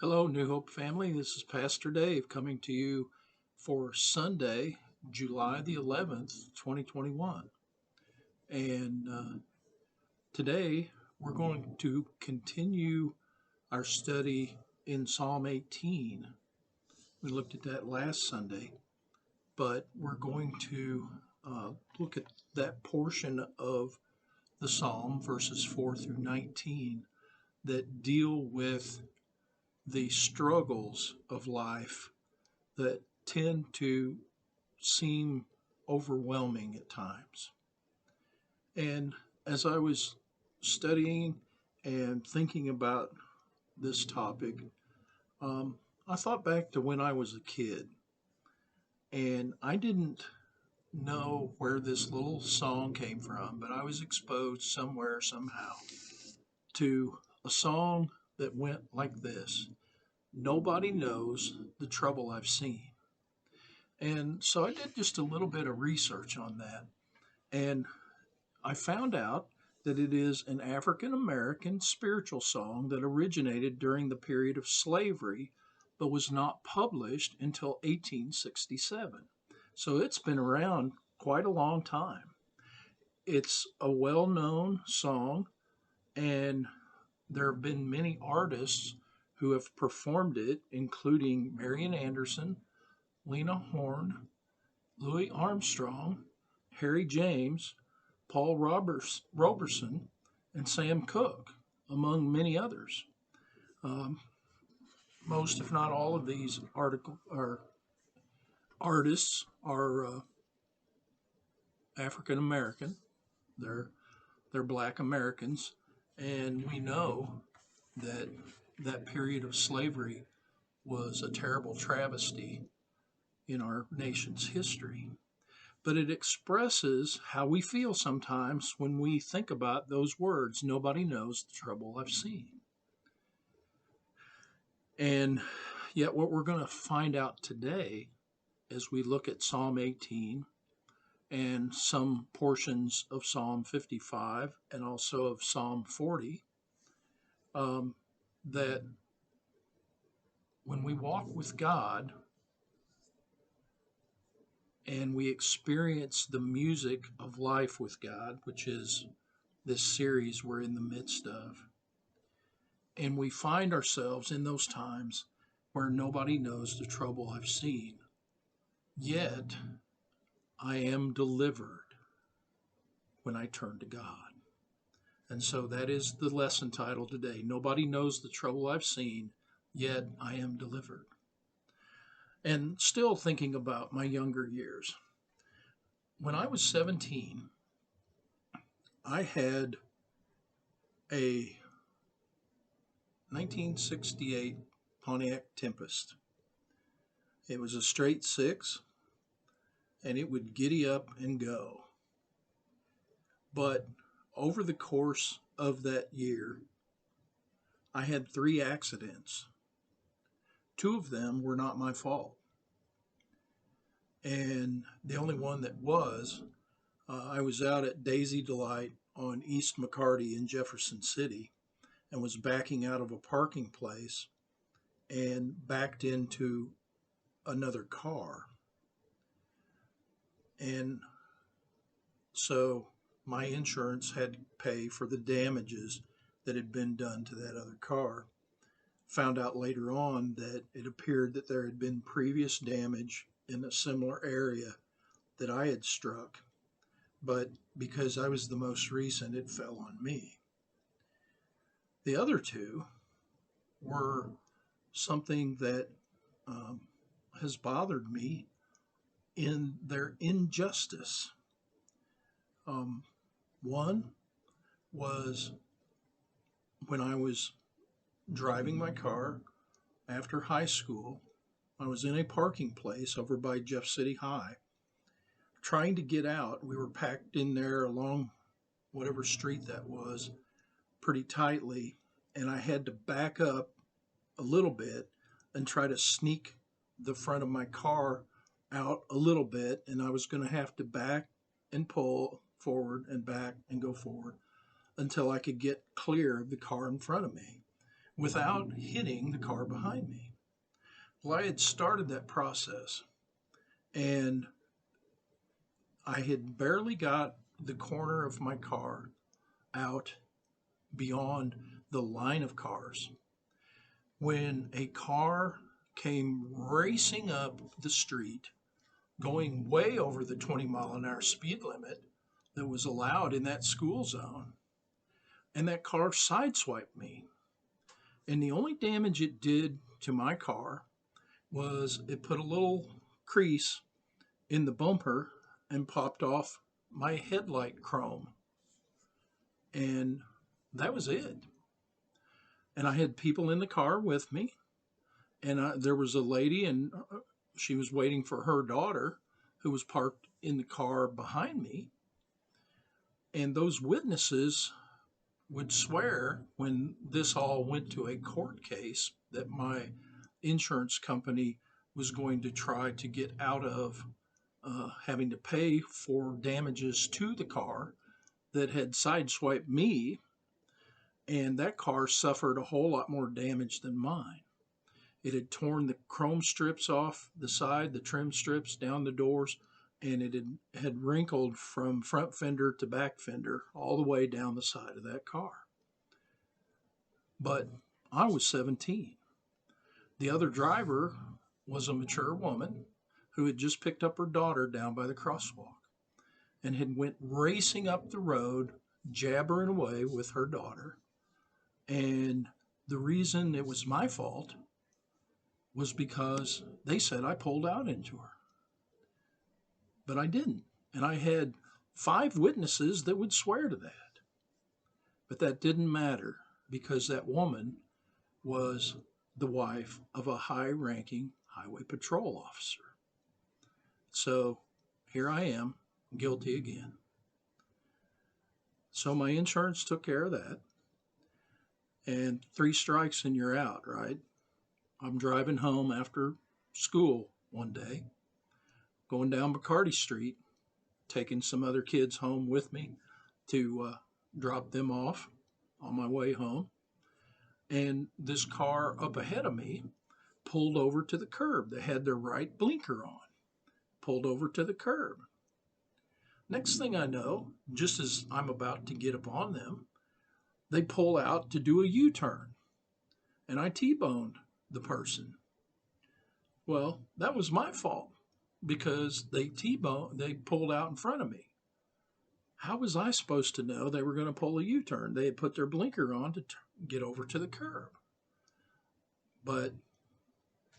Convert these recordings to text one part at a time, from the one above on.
Hello, New Hope family. This is Pastor Dave coming to you for Sunday, July the 11th, 2021. And today we're going to continue our study in Psalm 18. We looked at that last Sunday, but we're going to look at that portion of the Psalm, verses 4 through 19, that deal with the struggles of life that tend to seem overwhelming at times. And as I was studying and thinking about this topic, um, I thought back to when I was a kid, and I didn't know where this little song came from, but I was exposed somewhere, somehow, to a song that went like this: Nobody knows the trouble I've seen. And so I did just a little bit of research on that. And I found out that it is an African American spiritual song that originated during the period of slavery, but was not published until 1867. So it's been around quite a long time. It's a well known song, and there have been many artists who have performed it, including Marian Anderson, Lena Horne, Louis Armstrong, Harry James, Paul Roberson, and Sam Cooke, among many others. Um, Most, if not all, of these artists are African American. They're they're Black Americans, and we know that that period of slavery was a terrible travesty in our nation's history. But it expresses how we feel sometimes when we think about those words: nobody knows the trouble I've seen. And yet, what we're going to find out today as we look at Psalm 18 and some portions of Psalm 55 and also of Psalm 40, um, that when we walk with God and we experience the music of life with God, which is this series we're in the midst of, and we find ourselves in those times where nobody knows the trouble I've seen, yet I am delivered when I turn to God. And so that is the lesson title today. Nobody knows the trouble I've seen, yet I am delivered. And still thinking about my younger years. When I was 17, I had a 1968 Pontiac Tempest. It was a straight six, and it would giddy up and go. But over the course of that year, I had three accidents. Two of them were not my fault. And the only one that was, I was out at Daisy Delight on East McCarty in Jefferson City and was backing out of a parking place and backed into another car. And so my insurance had to pay for the damages that had been done to that other car. Found out later on that it appeared that there had been previous damage in a similar area that I had struck, but because I was the most recent, it fell on me. The other two were something that um, has bothered me in their injustice. Um, One was when I was driving my car after high school. I was in a parking place over by Jeff City High, trying to get out. We were packed in there along whatever street that was pretty tightly, and I had to back up a little bit and try to sneak the front of my car out a little bit, and I was going to have to back and pull forward and back and go forward until I could get clear of the car in front of me. without hitting the car behind me. Well, I had started that process, and I had barely got the corner of my car out beyond the line of cars when a car came racing up the street, going way over the 20-mile-an-hour speed limit that was allowed in that school zone. And that car sideswiped me. And the only damage it did to my car was it put a little crease in the bumper and popped off my headlight chrome. And that was it. And I had people in the car with me. And there was a lady, and she was waiting for her daughter who was parked in the car behind me. And those witnesses would swear when this all went to a court case that my insurance company was going to try to get out of having to pay for damages to the car that had sideswiped me, and that car suffered a whole lot more damage than mine. It had torn the chrome strips off the side, the trim strips down the doors, and it had wrinkled from front fender to back fender all the way down the side of that car. But I was 17. The other driver was a mature woman who had just picked up her daughter down by the crosswalk and had went racing up the road, jabbering away with her daughter. And the reason it was my fault was because they said I pulled out into her. But I didn't. And I had 5 witnesses that would swear to that. But that didn't matter because that woman was the wife of a high-ranking highway patrol officer. So here I am, guilty again. So my insurance took care of that. And 3 strikes and you're out, right? I'm driving home after school one day, going down Bacardi Street, taking some other kids home with me to drop them off on my way home. And this car up ahead of me pulled over to the curb. They had their right blinker on, pulled over to the curb. Next thing I know, just as I'm about to get upon them, they pull out to do a U-turn, and I T-boned the person. Well, that was my fault because they pulled out in front of me. How was I supposed to know they were going to pull a U-turn? They had put their blinker on to get over to the curb. But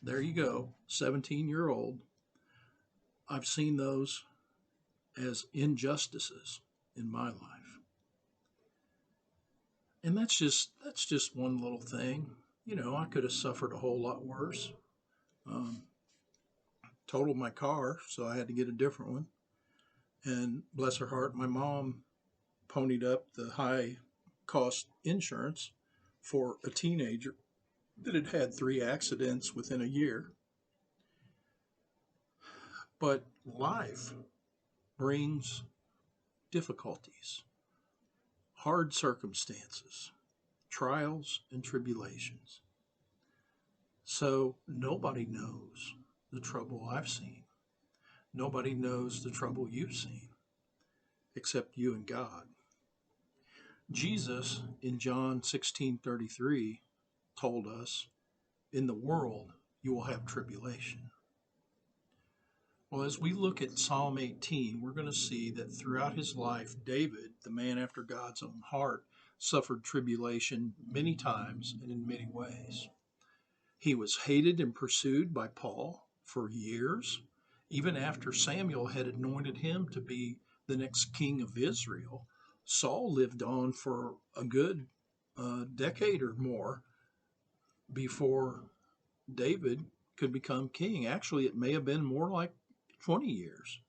there you go, 17-year-old. I've seen those as injustices in my life. And that's just one little thing. You know, I could have suffered a whole lot worse. Totaled my car, so I had to get a different one. And bless her heart, my mom ponied up the high cost insurance for a teenager that had had 3 accidents within a year. But life brings difficulties, hard circumstances, trials and tribulations. So nobody knows the trouble I've seen. Nobody knows the trouble you've seen except you and God. Jesus in John 16:33 told us, in the world you will have tribulation. Well, as we look at Psalm 18, we're going to see that throughout his life, David, the man after God's own heart, suffered tribulation many times and in many ways. He was hated and pursued by Paul for years, even after Samuel had anointed him to be the next king of Israel. Saul lived on for a good decade or more before David could become king. Actually, it may have been more like 20 years.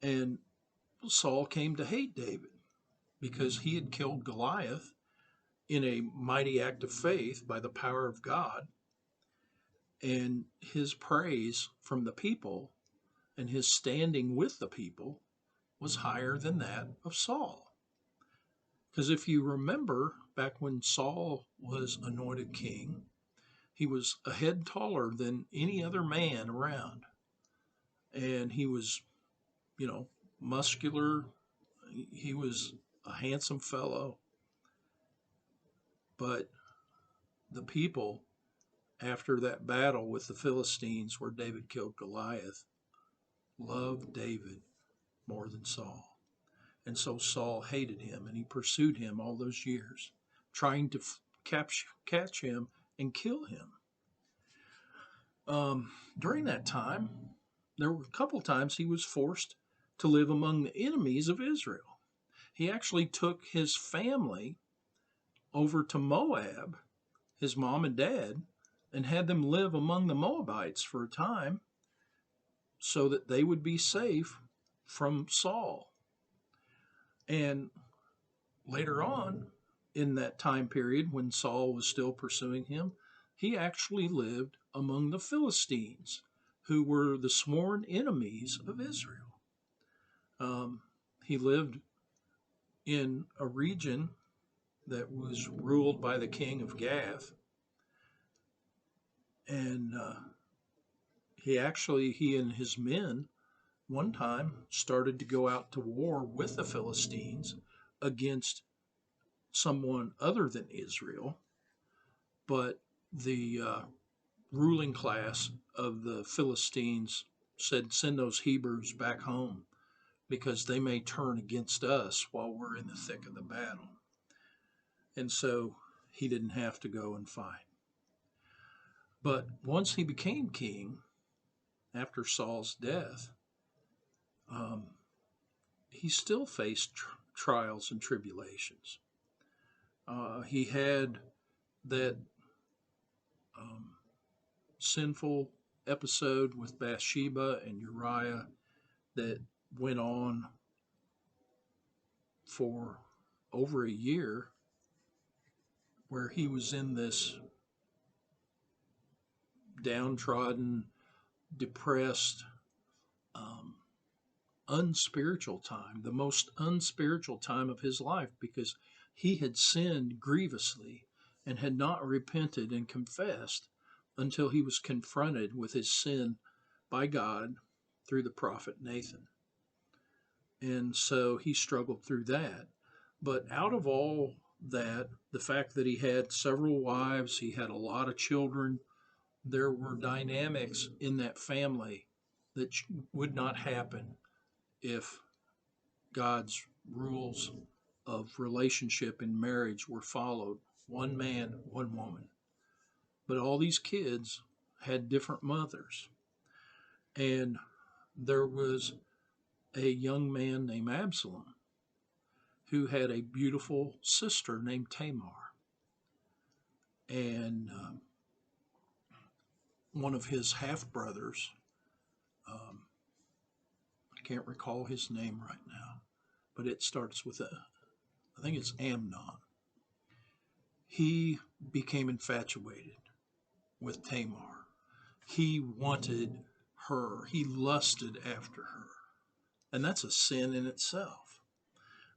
And Saul came to hate David because he had killed Goliath in a mighty act of faith by the power of God. And his praise from the people and his standing with the people was higher than that of Saul. Because if you remember, back when Saul was anointed king. He was a head taller than any other man around, and he was, you know, muscular. He was a handsome fellow, but the people, after that battle with the Philistines where David killed Goliath, loved David more than Saul. And so Saul hated him, and he pursued him all those years, trying to catch him and kill him. During that time, there were a couple times he was forced to live among the enemies of Israel. He actually took his family over to Moab, his mom and dad, and had them live among the Moabites for a time so that they would be safe from Saul. And later on, in that time period when Saul was still pursuing him, he actually lived among the Philistines, who were the sworn enemies of Israel. He lived in a region that was ruled by the king of Gath, and he and his men one time started to go out to war with the Philistines against someone other than Israel, but the ruling class of the Philistines said, "Send those Hebrews back home because they may turn against us while we're in the thick of the battle." And so he didn't have to go and fight. But once he became king, after Saul's death, he still faced trials and tribulations. He had that sinful episode with Bathsheba and Uriah that went on for over a year, where he was in this downtrodden, depressed, unspiritual time, the most unspiritual time of his life, because he had sinned grievously and had not repented and confessed until he was confronted with his sin by God through the prophet Nathan. And so he struggled through that. But out of all that, the fact that he had several wives, he had a lot of children, there were dynamics in that family that would not happen if God's rules of relationship and marriage were followed. One man, one woman. But all these kids had different mothers. And there was a young man named Absalom who had a beautiful sister named Tamar. And one of his half brothers, I can't recall his name right now, but it starts with I think it's Amnon. He became infatuated with Tamar. He wanted her, he lusted after her. And that's a sin in itself.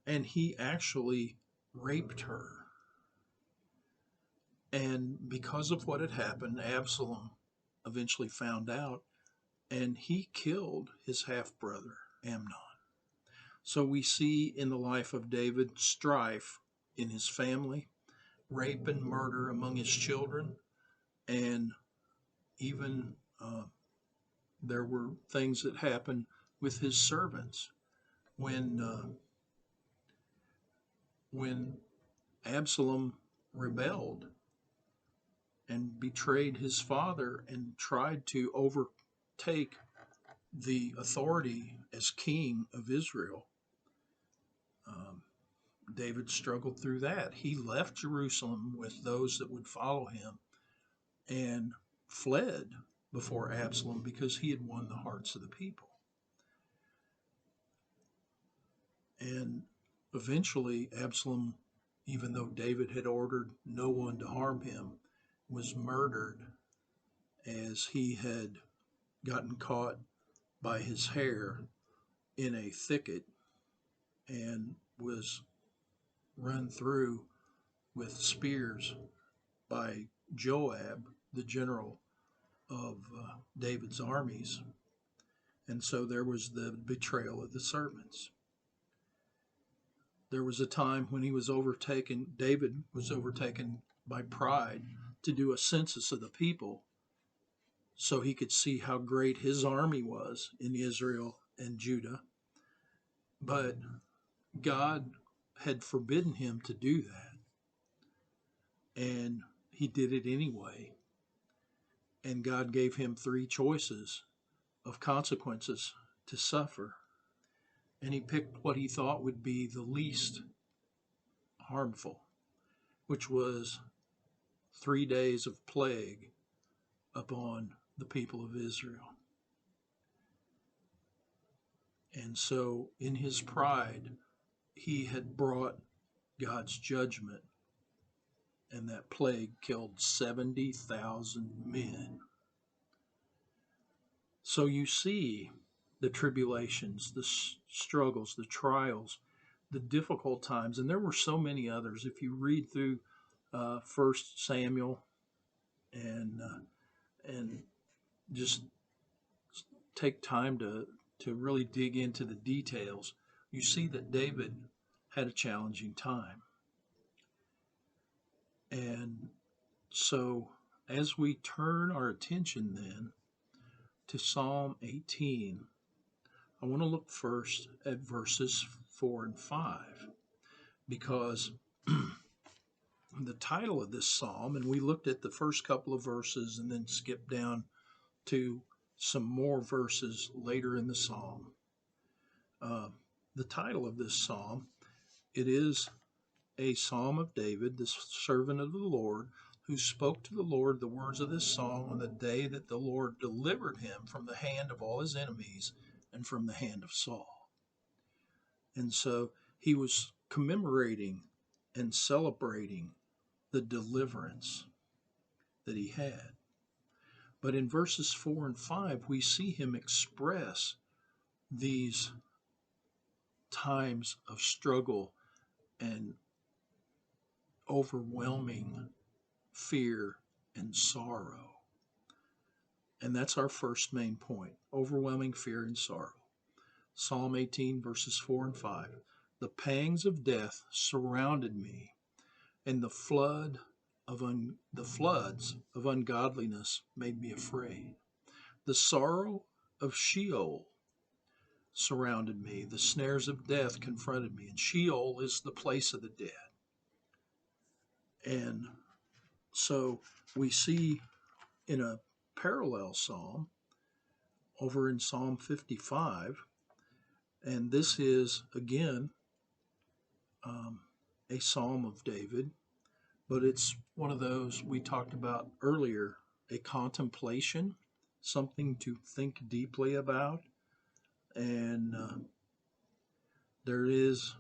And he actually raped her. And because of what had happened, Absalom eventually found out, and he killed his half brother, Amnon. So we see in the life of David strife in his family, rape and murder among his children, and even there were things that happened with his servants when Absalom rebelled and betrayed his father and tried to overtake the authority as king of Israel. David struggled through that. He left Jerusalem with those that would follow him and fled before Absalom because he had won the hearts of the people. And eventually, Absalom, even though David had ordered no one to harm him, was murdered as he had gotten caught by his hair in a thicket and was run through with spears by Joab, the general of David's armies. And so there was the betrayal of the servants. There was a time when David was overtaken by pride to do a census of the people so he could see how great his army was in Israel and Judah. But God had forbidden him to do that. And he did it anyway. And God gave him 3 choices of consequences to suffer. And he picked what he thought would be the least harmful, which was 3 days of plague upon the people of Israel. And so in his pride, he had brought God's judgment, and that plague killed 70,000 men. So you see the tribulations, the struggles, the trials, the difficult times, and there were so many others. If you read through 1 Samuel and just take time to really dig into the details, you see that David had a challenging time. And so as we turn our attention then to Psalm 18, I want to look first at verses 4 and 5, because the title of this psalm, and we looked at the first couple of verses and then skipped down to some more verses later in the psalm. The title of this psalm, it is a psalm of David, the servant of the Lord, who spoke to the Lord the words of this song on the day that the Lord delivered him from the hand of all his enemies and from the hand of Saul. And so he was commemorating and celebrating the deliverance that he had. But in verses 4 and 5, we see him express these times of struggle and overwhelming fear and sorrow. And that's our first main point, overwhelming fear and sorrow. Psalm 18, verses 4 and 5. The pangs of death surrounded me, and the floods of ungodliness made me afraid. The sorrow of Sheol surrounded me. The snares of death confronted me. And Sheol is the place of the dead. And so we see in a parallel psalm over in Psalm 55, and this is again a psalm of David, but it's one of those we talked about earlier, a contemplation, something to think deeply about. And there is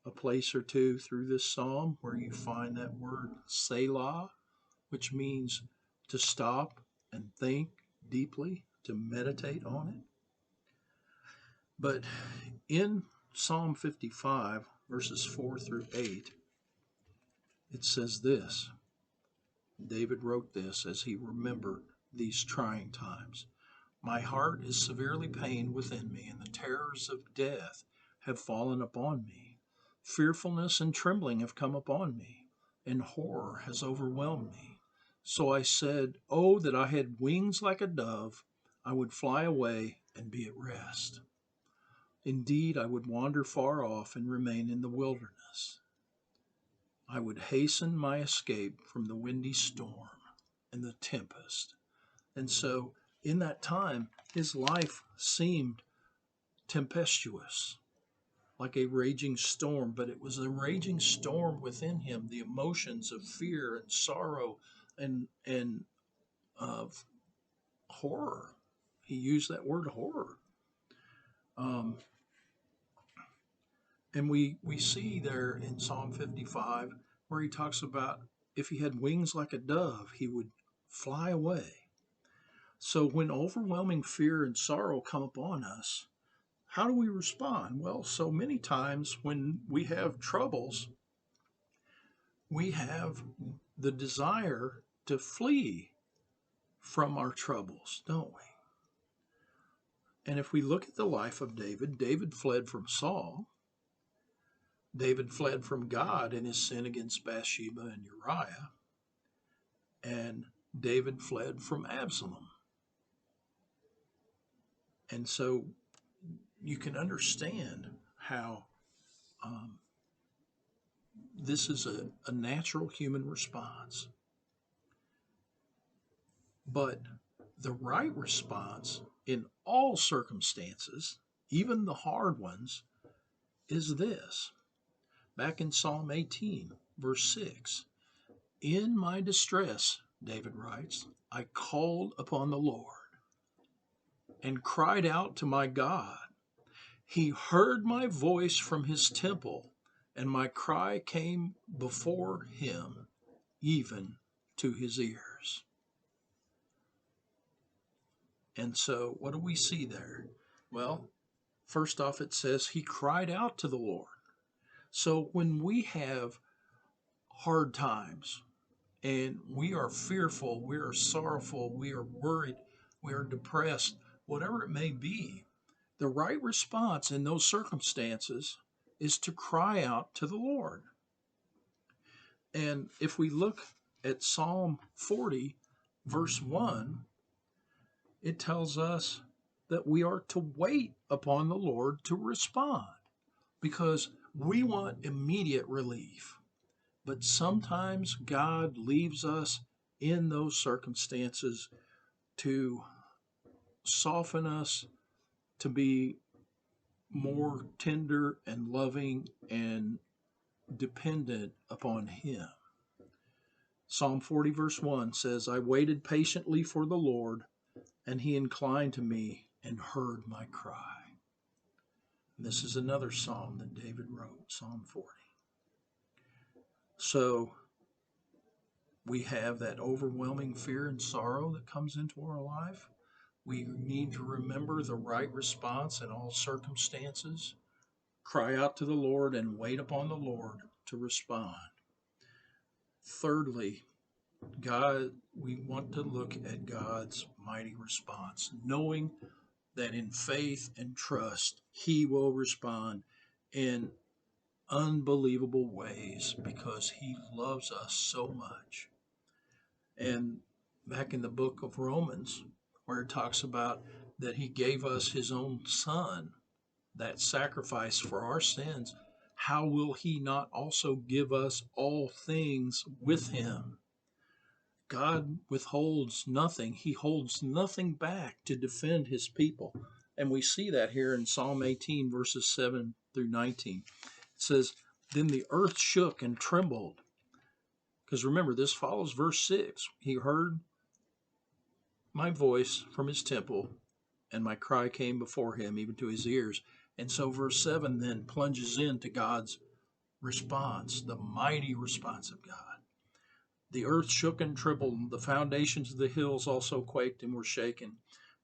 a place or two through this psalm where you find that word Selah, which means to stop and think deeply, to meditate on it. But in Psalm 55, verses 4 through 8, it says this. David wrote this as he remembered these trying times. My heart is severely pained within me, and the terrors of death have fallen upon me. Fearfulness and trembling have come upon me, and horror has overwhelmed me. So I said, oh, that I had wings like a dove, I would fly away and be at rest. Indeed, I would wander far off and remain in the wilderness. I would hasten my escape from the windy storm and the tempest. And so in that time, his life seemed tempestuous, like a raging storm, but it was a raging storm within him, the emotions of fear and sorrow and of horror. He used that word horror. And we see there in Psalm 55 where he talks about if he had wings like a dove, he would fly away. So when overwhelming fear and sorrow come upon us, how do we respond? Well, so many times when we have troubles, we have the desire to flee from our troubles, don't we? And if we look at the life of David, David fled from Saul. David fled from God in his sin against Bathsheba and Uriah. And David fled from Absalom. And so you can understand how this is a natural human response. But the right response in all circumstances, even the hard ones, is this. Back in Psalm 18, verse 6, in my distress, David writes, I called upon the Lord and cried out to my God. He heard my voice from his temple, and my cry came before him, even to his ears. And so, what do we see there? Well, first off, it says he cried out to the Lord. So, when we have hard times and we are fearful, we are sorrowful, we are worried, we are depressed, whatever it may be, the right response in those circumstances is to cry out to the Lord. And if we look at Psalm 40, verse 1, it tells us that we are to wait upon the Lord to respond because we want immediate relief. But sometimes God leaves us in those circumstances to soften us, to be more tender and loving and dependent upon Him. Psalm 40, verse 1 says, I waited patiently for the Lord, and He inclined to me and heard my cry. And this is another psalm that David wrote, Psalm 40. So we have that overwhelming fear and sorrow that comes into our life. We need to remember the right response in all circumstances. Cry out to the Lord and wait upon the Lord to respond. Thirdly, we want to look at God's mighty response, knowing that in faith and trust, He will respond in unbelievable ways because He loves us so much. And back in the book of Romans, where it talks about that He gave us His own Son, that sacrifice for our sins, how will He not also give us all things with Him? God withholds nothing. He holds nothing back to defend His people. And we see that here in Psalm 18, verses 7 through 19. It says, Then the earth shook and trembled. Because remember, this follows verse 6. He heard my voice from His temple, and my cry came before Him, even to His ears. And so verse 7 then plunges into God's response, the mighty response of God. The earth shook and trembled, the foundations of the hills also quaked and were shaken.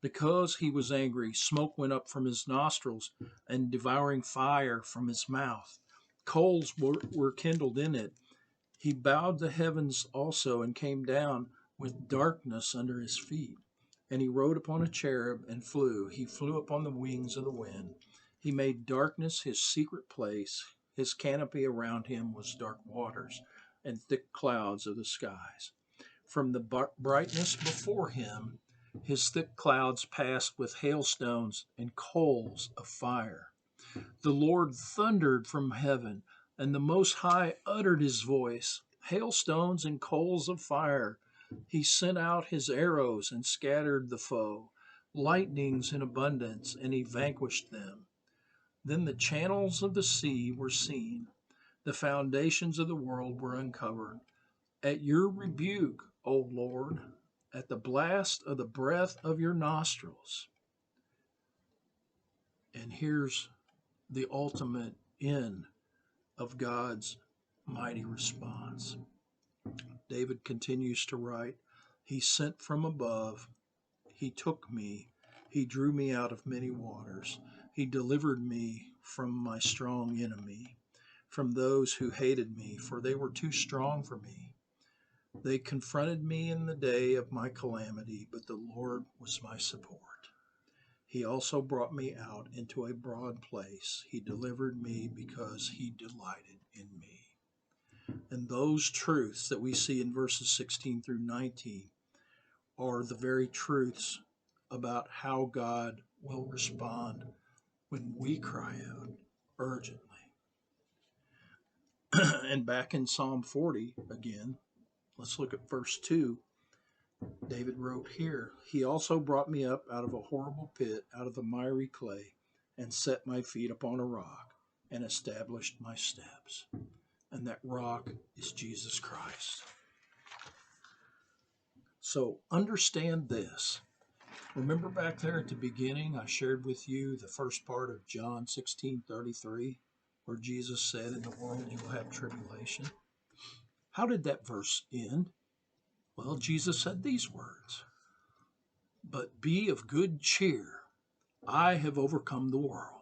Because He was angry, smoke went up from His nostrils, and devouring fire from His mouth. Coals were kindled in it. He bowed the heavens also, and came down with darkness under His feet. And He rode upon a cherub and flew. He flew upon the wings of the wind. He made darkness His secret place. His canopy around Him was dark waters and thick clouds of the skies. From the brightness before Him, His thick clouds passed with hailstones and coals of fire. The Lord thundered from heaven, and the Most High uttered His voice. Hailstones and coals of fire. He sent out His arrows and scattered the foe. Lightnings in abundance, and He vanquished them. Then the channels of the sea were seen. The foundations of the world were uncovered. At your rebuke, O Lord, at the blast of the breath of your nostrils. And here's the ultimate end of God's mighty response. David continues to write, He sent from above, He took me, He drew me out of many waters, He delivered me from my strong enemy. from those who hated me, for they were too strong for me. They confronted me in the day of my calamity, but the Lord was my support. He also brought me out into a broad place. He delivered me because he delighted in me. And those truths that we see in verses 16 through 19 are the very truths about how God will respond when we cry out urgently. And back in Psalm 40 again, let's look at verse 2. David wrote here, He also brought me up out of a horrible pit, out of the miry clay, and set my feet upon a rock, and established my steps. And that rock is Jesus Christ. So understand this. Remember back there at the beginning, I shared with you the first part of John 16:33, where Jesus said, In the world you will have tribulation. How did that verse end? Well, Jesus said these words, But be of good cheer. I have overcome the world.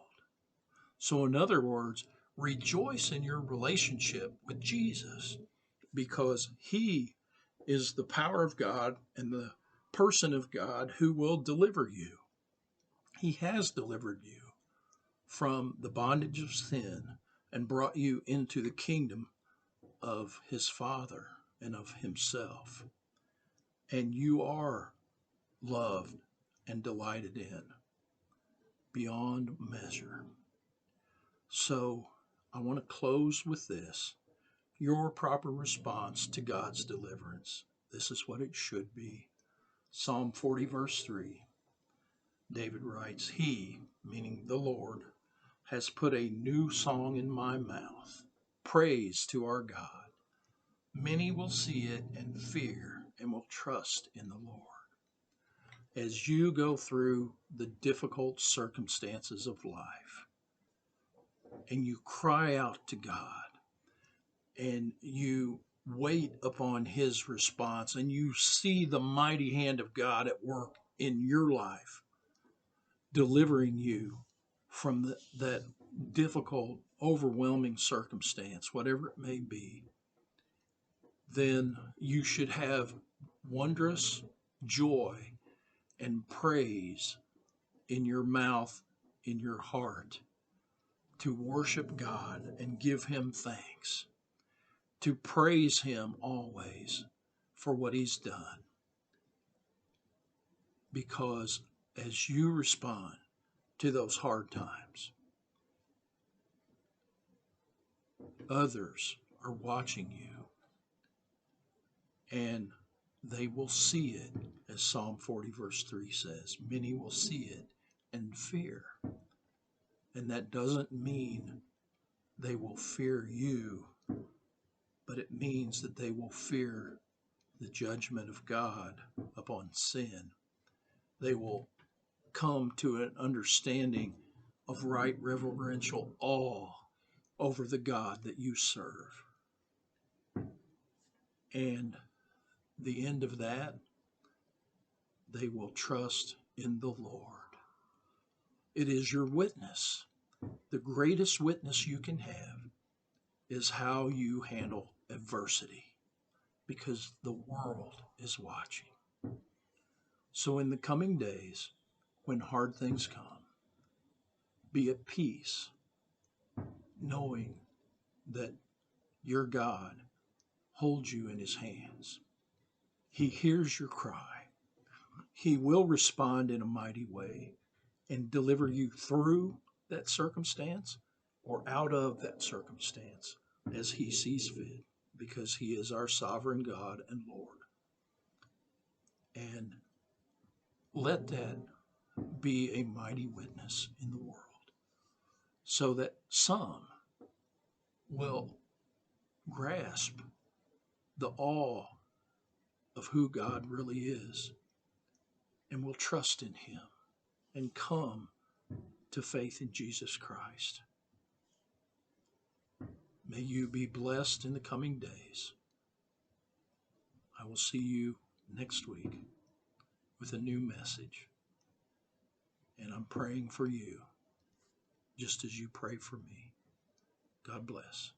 So in other words, rejoice in your relationship with Jesus, because he is the power of God and the person of God who will deliver you. He has delivered you from the bondage of sin and brought you into the kingdom of his Father and of himself. And you are loved and delighted in beyond measure. So I want to close with this. Your proper response to God's deliverance. This is what it should be. Psalm 40, verse 3. David writes, He, meaning the Lord, has put a new song in my mouth. Praise to our God. Many will see it and fear and will trust in the Lord. As you go through the difficult circumstances of life and you cry out to God and you wait upon his response and you see the mighty hand of God at work in your life, delivering you from that difficult, overwhelming circumstance, whatever it may be, then you should have wondrous joy and praise in your mouth, in your heart, to worship God and give him thanks, to praise him always for what he's done. Because as you respond to those hard times, others are watching you, and they will see it, as Psalm 40 verse 3 says. Many will see it and fear. And that doesn't mean they will fear you, but it means that they will fear the judgment of God upon sin. They will come to an understanding of right reverential awe over the God that you serve. And the end of that, they will trust in the Lord. It is your witness. The greatest witness you can have is how you handle adversity, because the world is watching. So in the coming days, when hard things come, be at peace, knowing that your God holds you in his hands. He hears your cry. He will respond in a mighty way and deliver you through that circumstance or out of that circumstance as he sees fit, because he is our sovereign God and Lord. And let that be a mighty witness in the world, so that some will grasp the awe of who God really is and will trust in him and come to faith in Jesus Christ. May you be blessed in the coming days. I will see you next week with a new message. And I'm praying for you just as you pray for me. God bless.